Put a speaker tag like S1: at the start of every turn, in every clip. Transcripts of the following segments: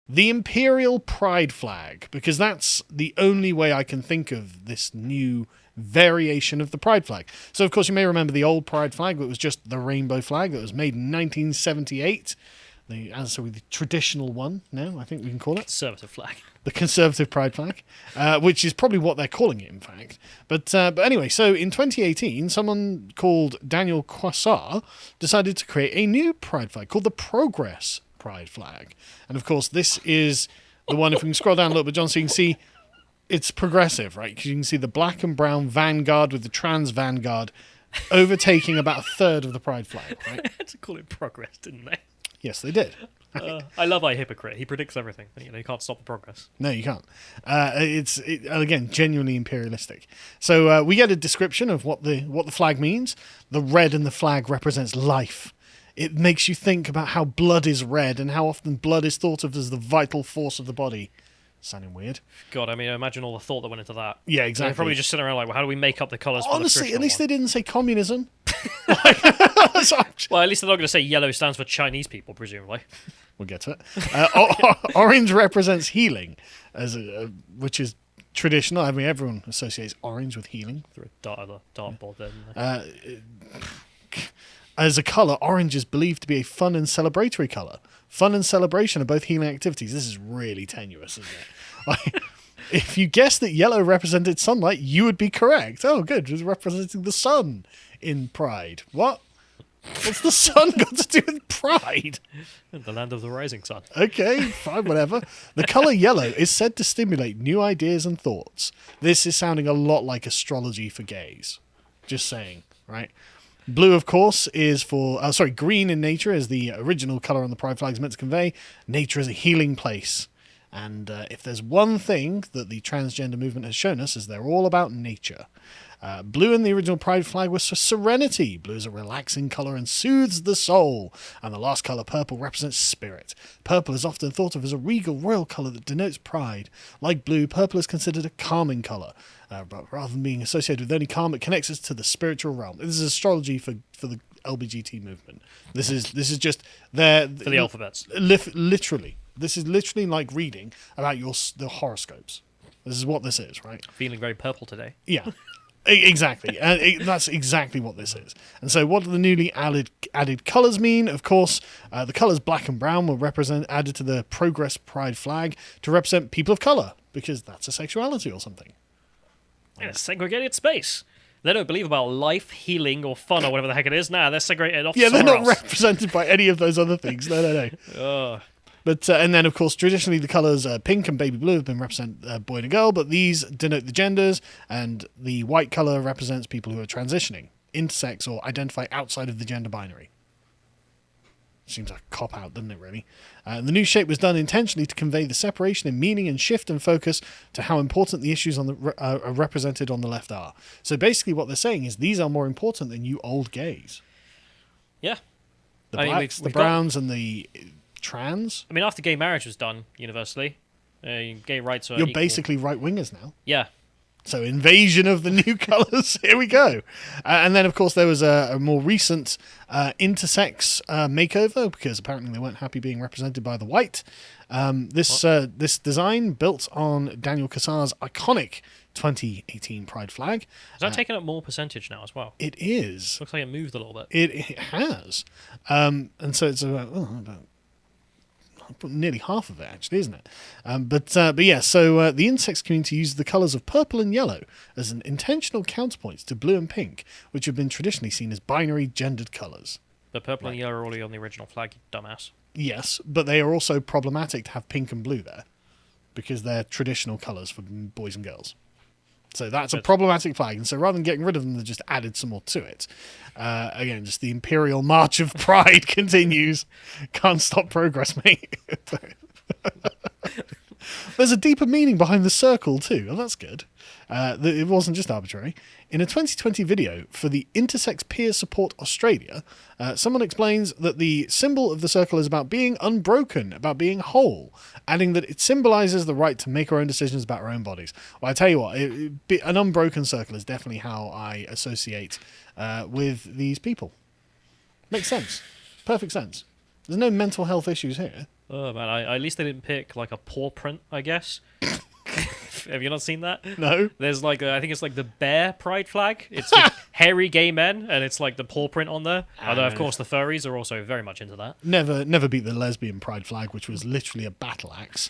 S1: the Imperial pride flag, because that's the only way I can think of this new variation of the pride flag. So, of course, you may remember the old pride flag that was just the rainbow flag that was made in 1978. The traditional one now, I think we can call it.
S2: Conservative flag.
S1: The conservative pride flag, which is probably what they're calling it, in fact. But anyway, so in 2018, someone called Daniel Quasar decided to create a new pride flag called the Progress pride flag. And of course, this is the one, if we can scroll down a little bit, John, so you can see it's progressive, right? Because you can see the black and brown vanguard with the trans vanguard overtaking about a third of the pride flag, right?
S2: They had to call it progress, didn't they?
S1: Yes, they did.
S2: I love our hypocrite. He predicts everything. You can't stop the progress.
S1: No, you can't. Again, genuinely imperialistic. So we get a description of what the flag means. The red in the flag represents life. It makes you think about how blood is red and how often blood is thought of as the vital force of the body. Sounding weird.
S2: God, I mean, imagine all the thought that went into that.
S1: Yeah, exactly.
S2: They're probably just sitting around like, well, how do we make up the colours for
S1: Honestly,
S2: the
S1: at least they didn't say communism.
S2: Well, at least they're not going to say yellow stands for Chinese people, presumably.
S1: We'll get to it. Orange represents healing, which is traditional. I mean, everyone associates orange with healing.
S2: Through a dartboard there.
S1: As a colour, orange is believed to be a fun and celebratory colour. Fun and celebration are both healing activities. This is really tenuous, isn't it? Like, if you guessed that yellow represented sunlight, you would be correct. Oh, good. It's representing the sun in Pride. What? What's the sun got to do with Pride?
S2: The land of the rising sun.
S1: Okay, fine, whatever. The colour yellow is said to stimulate new ideas and thoughts. This is sounding a lot like astrology for gays. Just saying, right? Blue, of course, is for... green in nature is the original colour on the pride flag is meant to convey. Nature is a healing place. And if there's one thing that the transgender movement has shown us is they're all about nature. Blue in the original pride flag was for serenity. Blue is a relaxing colour and soothes the soul. And the last colour, purple, represents spirit. Purple is often thought of as a regal royal colour that denotes pride. Like blue, purple is considered a calming colour. But rather than being associated with only calm, it connects us to the spiritual realm. This is astrology for the LBGT movement. This is just their...
S2: For the alphabets.
S1: Literally. This is literally like reading about the horoscopes. This is what this is, right?
S2: Feeling very purple today.
S1: Yeah. Exactly. That's exactly what this is. And so what do the newly added colours mean? Of course, the colours black and brown were added to the Progress Pride flag to represent people of colour, because that's a sexuality or something.
S2: In a segregated space. They don't believe about life, healing, or fun, or whatever the heck it is. Nah, they're segregated off somewhere
S1: they're not
S2: else.
S1: represented by any of those other things. No. But and then, of course, traditionally the colours pink and baby blue have been represent boy and a girl, but these denote the genders, and the white colour represents people who are transitioning, intersex, or identify outside of the gender binary. Seems like a cop-out, doesn't it, really? The new shape was done intentionally to convey the separation in meaning and shift and focus to how important the issues are represented on the left are. So basically what they're saying is these are more important than you old gays.
S2: Yeah.
S1: The blacks, the browns, and the trans.
S2: I mean, after gay marriage was done universally, gay rights are
S1: You're
S2: equal.
S1: basically right-wingers now.
S2: Yeah.
S1: So invasion of the new colours. Here we go. And then, of course, there was a more recent intersex makeover, because apparently they weren't happy being represented by the white. This design built on Daniel Quasar's iconic 2018 Pride flag.
S2: Is that taking up more percentage now as well?
S1: It is.
S2: Looks like it moved a little bit.
S1: It has. And so it's about nearly half of it, actually, isn't it? But yeah, so the intersex community used the colours of purple and yellow as an intentional counterpoint to blue and pink, which have been traditionally seen as binary gendered colours.
S2: The purple and yellow are already on the original flag, you dumbass.
S1: Yes, but they are also problematic to have pink and blue there, because they're traditional colours for boys and girls. So that's a problematic flag, and so rather than getting rid of them, they just added some more to it. Again, just the Imperial March of Pride continues. Can't stop progress, mate. There's a deeper meaning behind the circle too. Oh, that's good. It wasn't just arbitrary. In a 2020 video for the Intersex Peer Support Australia, someone explains that the symbol of the circle is about being unbroken, about being whole, adding that it symbolises the right to make our own decisions about our own bodies. Well, I tell you what, an unbroken circle is definitely how I associate with these people. Makes sense. Perfect sense. There's no mental health issues here.
S2: Oh man, at least they didn't pick like a paw print, I guess. Have you not seen that?
S1: No.
S2: There's like I think it's like the bear pride flag. It's with hairy gay men, and it's like the paw print on there. Although of course the furries are also very much into that.
S1: Never beat the lesbian pride flag, which was literally a battle axe.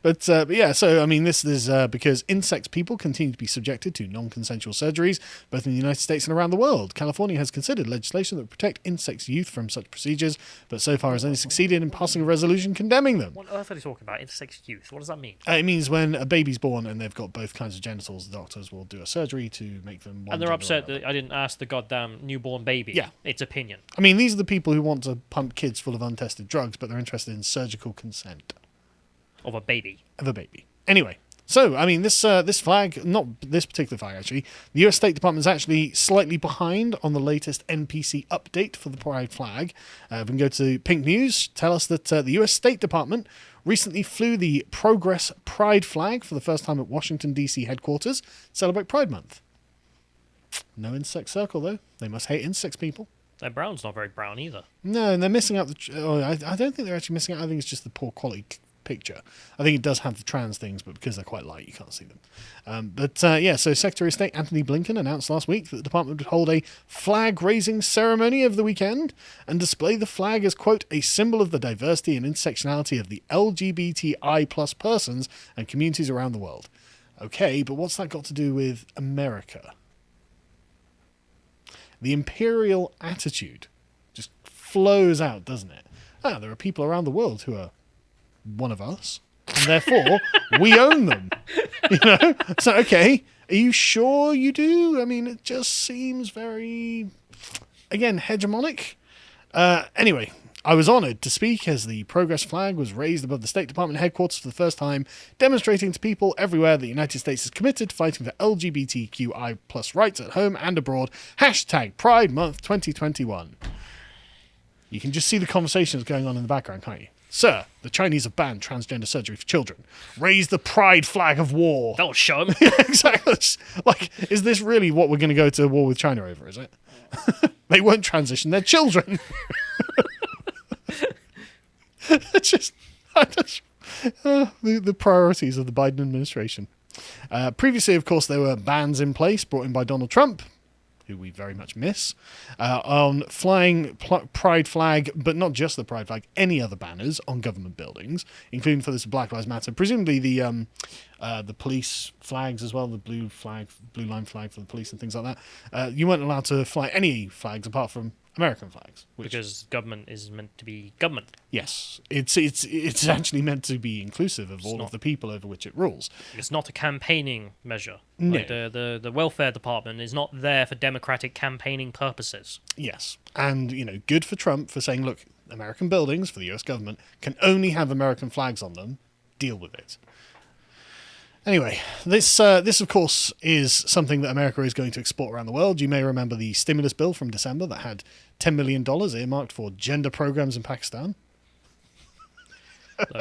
S1: But yeah, so I mean, this is because in-sex people continue to be subjected to non-consensual surgeries, both in the United States and around the world. California has considered legislation that would protect in-sex youth from such procedures, but so far has only succeeded in passing a resolution condemning them.
S2: What on earth are you talking about? Intersex youth? What does that mean?
S1: It means when a baby's born and they've got both kinds of genitals, the doctors will do a surgery to make them one
S2: And they're
S1: gender
S2: upset
S1: or another.
S2: that I didn't ask the goddamn newborn baby.
S1: Yeah.
S2: Its opinion.
S1: I mean, these are the people who want to pump kids full of untested drugs, but they're interested in surgical consent
S2: Of a baby.
S1: of a baby. Anyway, so I mean, this flag, not this particular flag actually, the U.S. State Department is actually slightly behind on the latest NPC update for the Pride flag. We can go to Pink News, tell us that the U.S. State Department recently flew the Progress Pride flag for the first time at Washington, D.C. headquarters to celebrate Pride Month. No insect circle, though. They must hate insects, people.
S2: Their brown's not very brown either.
S1: No, and they're missing out I don't think they're actually missing out. I think it's just the poor quality picture. I think it does have the trans things, but because they're quite light, you can't see them. Yeah, so Secretary of State Anthony Blinken announced last week that the department would hold a flag-raising ceremony over the weekend and display the flag as, quote, a symbol of the diversity and intersectionality of the LGBTI plus persons and communities around the world. Okay, but what's that got to do with America? The Imperial attitude just flows out, doesn't it? There are people around the world who are one of us, and therefore we own them. You know? So, okay, are you sure you do? I mean, it just seems very, again, hegemonic. Anyway, I was honoured to speak as the Progress flag was raised above the State Department headquarters for the first time, demonstrating to people everywhere that the United States is committed to fighting for LGBTQI plus rights at home and abroad. # Pride Month 2021. You can just see the conversations going on in the background, can't you? Sir, the Chinese have banned transgender surgery for children. Raise the pride flag of war.
S2: That'll show them.
S1: Yeah, exactly. Like, is this really what we're going to go to war with China over, is it? They won't transition their children. The priorities of the Biden administration. Previously, of course, there were bans in place brought in by Donald Trump, who we very much miss, on flying pride flag, but not just the pride flag, any other banners on government buildings, including for this Black Lives Matter. Presumably the police flags as well, the blue line flag for the police and things like that. You weren't allowed to fly any flags apart from American flags,
S2: Because government is meant to be government.
S1: Yes, it's actually meant to be inclusive of all of the people over which it rules.
S2: It's not a campaigning measure.
S1: No.
S2: Like the welfare department is not there for democratic campaigning purposes.
S1: Yes, and good for Trump for saying, look, American buildings for the US government can only have American flags on them. Deal with it. Anyway, this of course is something that America is going to export around the world. You may remember the stimulus bill from December that had $10 million earmarked for gender programs in Pakistan.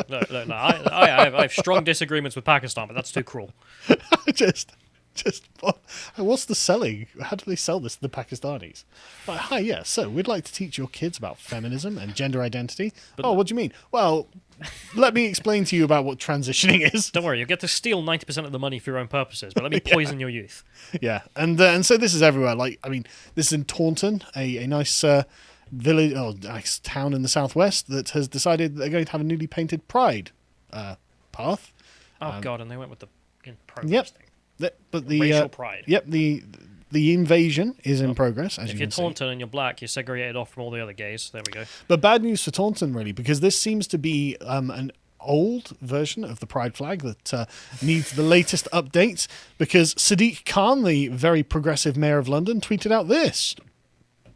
S2: Look, I have strong disagreements with Pakistan, but that's too cruel.
S1: just what's the selling? How do they sell this to the Pakistanis? Like, hi, yeah, so we'd like to teach your kids about feminism and gender identity. What do you mean? Well, let me explain to you about what transitioning is.
S2: Don't worry, you'll get to steal 90% of the money for your own purposes, but let me poison your youth.
S1: Yeah, and so this is everywhere. Like, I mean, this is in Taunton, a nice village or nice town in the southwest that has decided that they're going to have a newly painted pride path.
S2: Oh God, and they went with the progress thing.
S1: But the
S2: racial pride.
S1: Yep, the invasion is in progress. As
S2: if you're Taunton and you're black, you're segregated off from all the other gays. There we go.
S1: But bad news for Taunton, really, because this seems to be an old version of the pride flag that needs the latest updates. Because Sadiq Khan, the very progressive mayor of London, tweeted out this.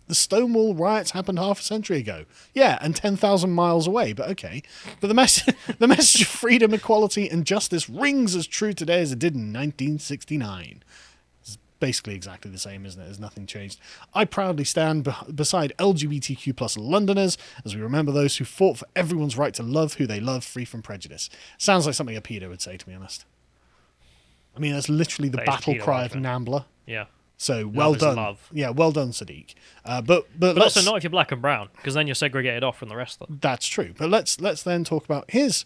S1: The Stonewall riots happened half a century ago. Yeah, and 10,000 miles away, but okay. But the message of freedom, equality, and justice rings as true today as it did in 1969. It's basically exactly the same, isn't it? There's nothing changed. I proudly stand beside LGBTQ plus Londoners as we remember those who fought for everyone's right to love who they love, free from prejudice. Sounds like something a pedo would say, to be honest. I mean, that's literally the battle cry of Nambla.
S2: Yeah.
S1: So well
S2: is
S1: done.
S2: love.
S1: Yeah, well done, Sadiq. But
S2: But also not if you're black and brown, because then you're segregated off from the rest of them.
S1: That's true. But let's then talk about his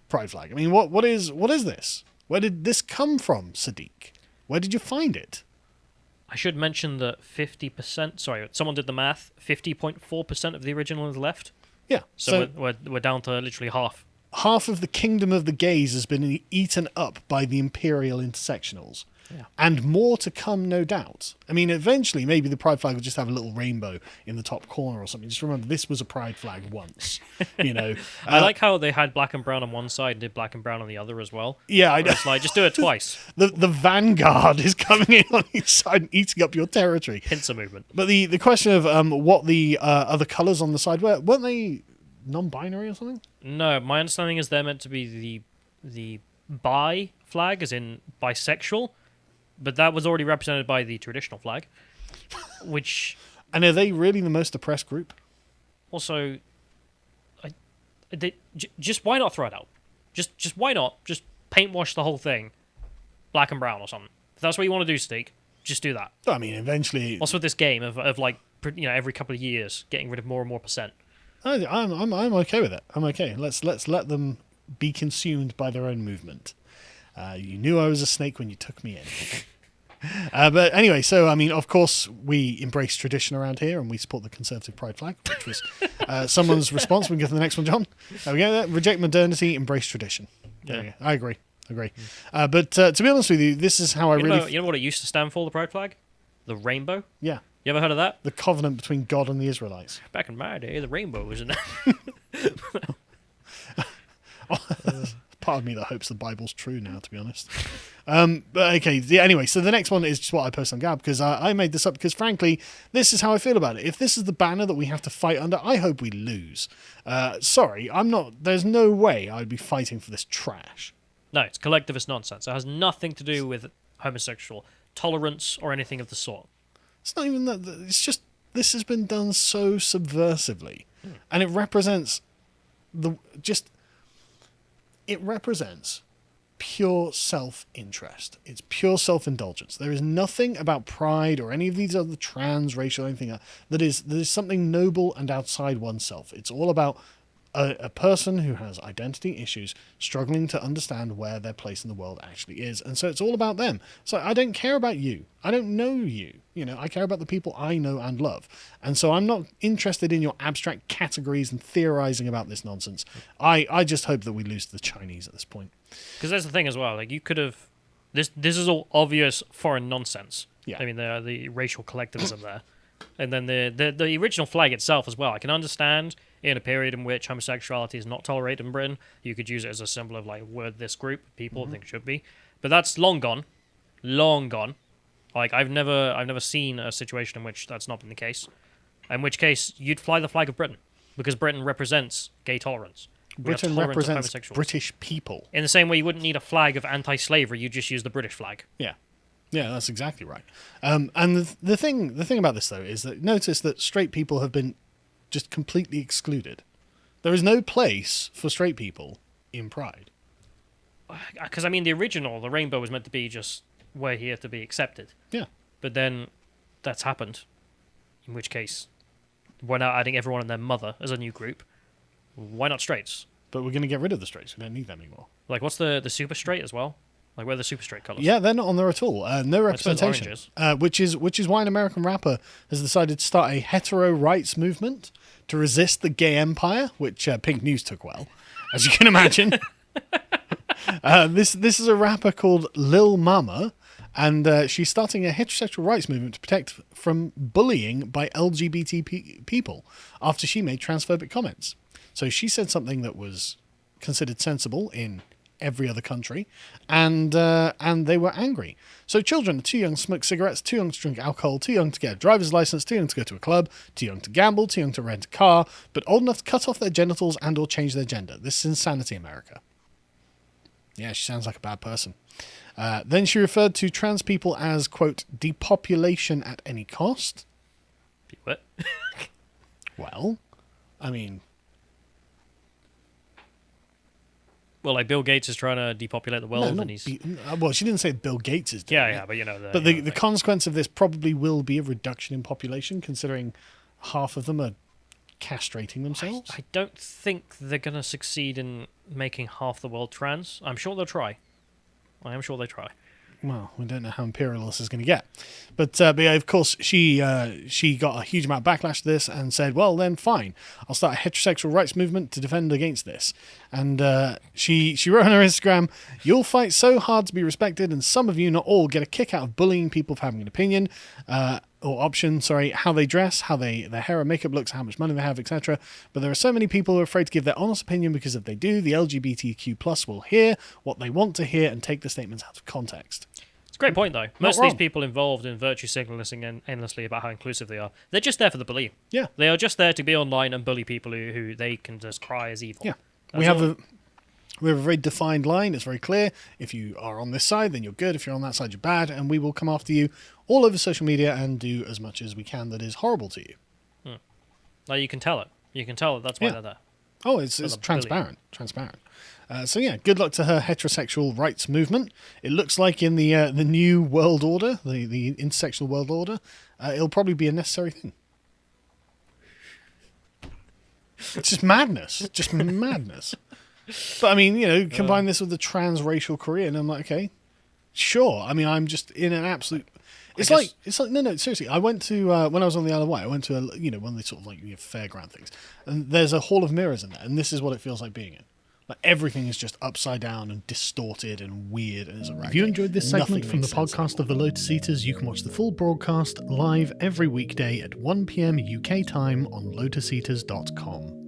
S1: pride flag. I mean, what is this? Where did this come from, Sadiq? Where did you find it?
S2: I should mention that 50%, sorry, someone did the math, 50.4% of the original is left.
S1: Yeah.
S2: So we're down to literally half.
S1: Half of the kingdom of the gays has been eaten up by the Imperial intersectionals.
S2: Yeah.
S1: And more to come, no doubt. I mean, eventually, maybe the pride flag will just have a little rainbow in the top corner or something. Just remember, this was a pride flag once, you know.
S2: I like how they had black and brown on one side and did black and brown on the other as well.
S1: Yeah, I know.
S2: It's like, just do it twice.
S1: The vanguard is coming in on each side and eating up your territory.
S2: Pincer movement.
S1: But the question of what the other colours on the side were, weren't they non-binary or something?
S2: No, my understanding is they're meant to be the bi flag, as in bisexual, but that was already represented by the traditional flag, which...
S1: And are they really the most oppressed group?
S2: Also, just why not throw it out? Just why not? Just paint wash the whole thing black and brown or something. If that's what you want to do, Steak, just do that.
S1: I mean, eventually...
S2: What's with this game of like, you know, every couple of years getting rid of more and more percent?
S1: I'm okay with it. I'm okay. Let's let them be consumed by their own movement. You knew I was a snake when you took me in. But anyway, so I mean, of course, we embrace tradition around here, and we support the conservative pride flag, which was someone's response. We can go to the next one, John. There we go. Reject modernity, embrace tradition. There we go. I agree. But to be honest with you, this is how
S2: you know what it used to stand for, the pride flag? The rainbow.
S1: Yeah.
S2: You ever heard of that?
S1: The covenant between God and the Israelites.
S2: Back in my day, the rainbow was in there.
S1: Part of me that hopes the Bible's true now, to be honest. But okay, anyway, so the next one is just what I post on Gab, because I made this up because, frankly, this is how I feel about it. If this is the banner that we have to fight under, I hope we lose. Sorry, I'm not... There's no way I'd be fighting for this trash.
S2: No, it's collectivist nonsense. It has nothing to do with homosexual tolerance or anything of the sort.
S1: It's not even that. It's just this has been done so subversively, and it represents it represents pure self-interest. It's pure self-indulgence. There is nothing about pride or any of these other trans, racial, anything that is something noble and outside oneself. It's all about a person who has identity issues struggling to understand where their place in the world actually is. And so it's all about them. So I don't care about you. I don't know you. You know, I care about the people I know and love. And so I'm not interested in your abstract categories and theorizing about this nonsense. I just hope that we lose to the Chinese at this point.
S2: Because that's the thing as well. Like, you could have... This is all obvious foreign nonsense.
S1: Yeah.
S2: I mean, the racial collectivism there. And then the original flag itself as well. I can understand in a period in which homosexuality is not tolerated in Britain, you could use it as a symbol of, like, we're this group of people, I think it should be. But that's long gone. Long gone. Like, I've never seen a situation in which that's not been the case. In which case, you'd fly the flag of Britain. Because Britain represents gay tolerance.
S1: Britain represents British people.
S2: In the same way you wouldn't need a flag of anti-slavery, you'd just use the British flag.
S1: Yeah. Yeah, that's exactly right. And the thing about this, though, is that notice that straight people have been just completely excluded. There is no place for straight people in Pride.
S2: Because, I mean, the original, the rainbow, was meant to be just, we're here to be accepted.
S1: Yeah.
S2: But then that's happened. In which case, we're now adding everyone and their mother as a new group. Why not straights?
S1: But we're going to get rid of the straights. We don't need them anymore.
S2: Like, what's the super straight as well? Like, where are the super straight colours?
S1: Yeah, they're not on there at all. No representation. Which is why an American rapper has decided to start a hetero rights movement to resist the gay empire, which Pink News took well, as you can imagine. This is a rapper called Lil Mama, and she's starting a heterosexual rights movement to protect from bullying by LGBT people after she made transphobic comments. So she said something that was considered sensible in every other country, and they were angry. So children are too young to smoke cigarettes, too young to drink alcohol, too young to get a driver's license, too young to go to a club, too young to gamble, too young to rent a car, but old enough to cut off their genitals and or change their gender. This is insanity, America. Yeah, she sounds like a bad person. Then she referred to trans people as, quote, depopulation at any cost.
S2: What?
S1: Well, I mean...
S2: Well, like Bill Gates is trying to depopulate the world, and he's
S1: well, she didn't say Bill Gates is doing it.
S2: but
S1: But the consequence of this probably will be a reduction in population, considering half of them are castrating themselves.
S2: I don't think they're going to succeed in making half the world trans. I'm sure they'll try. I am sure they try.
S1: Well, we don't know how Imperial this is going to get. But yeah, of course, she got a huge amount of backlash to this and said, well, then fine. I'll start a heterosexual rights movement to defend against this. And she wrote on her Instagram, you'll fight so hard to be respected, and some of you, not all, get a kick out of bullying people for having an opinion, how they dress, how their hair and makeup looks, how much money they have, etc. But there are so many people who are afraid to give their honest opinion because if they do, the LGBTQ plus will hear what they want to hear and take the statements out of context.
S2: It's a great point, though. Most of these people involved in virtue signaling endlessly about how inclusive they are, they're just there for the bullying.
S1: Yeah.
S2: They are just there to be online and bully people who they can just cry as evil.
S1: Yeah. We have a very defined line. It's very clear. If you are on this side, then you're good. If you're on that side, you're bad. And we will come after you all over social media and do as much as we can that is horrible to you.
S2: Like, you can tell it. You can tell it. That's why they're there.
S1: Oh, it's transparent. Transparent. So yeah, good luck to her heterosexual rights movement. It looks like in the new world order, the intersexual world order, it'll probably be a necessary thing. It's just madness. Just madness. But I mean, combine this with the transracial career, and I'm like, okay, sure. I mean, I'm just in an absolute. It's like no, seriously. I went to when I was on the Isle of Wight. I went to one of the sort of like fairground things, and there's a hall of mirrors in there, and this is what it feels like being in. Like everything is just upside down and distorted and weird and is erratic. If you enjoyed this segment from the podcast of the Lotus Eaters, you can watch the full broadcast live every weekday at 1 p.m. UK time on lotuseaters.com.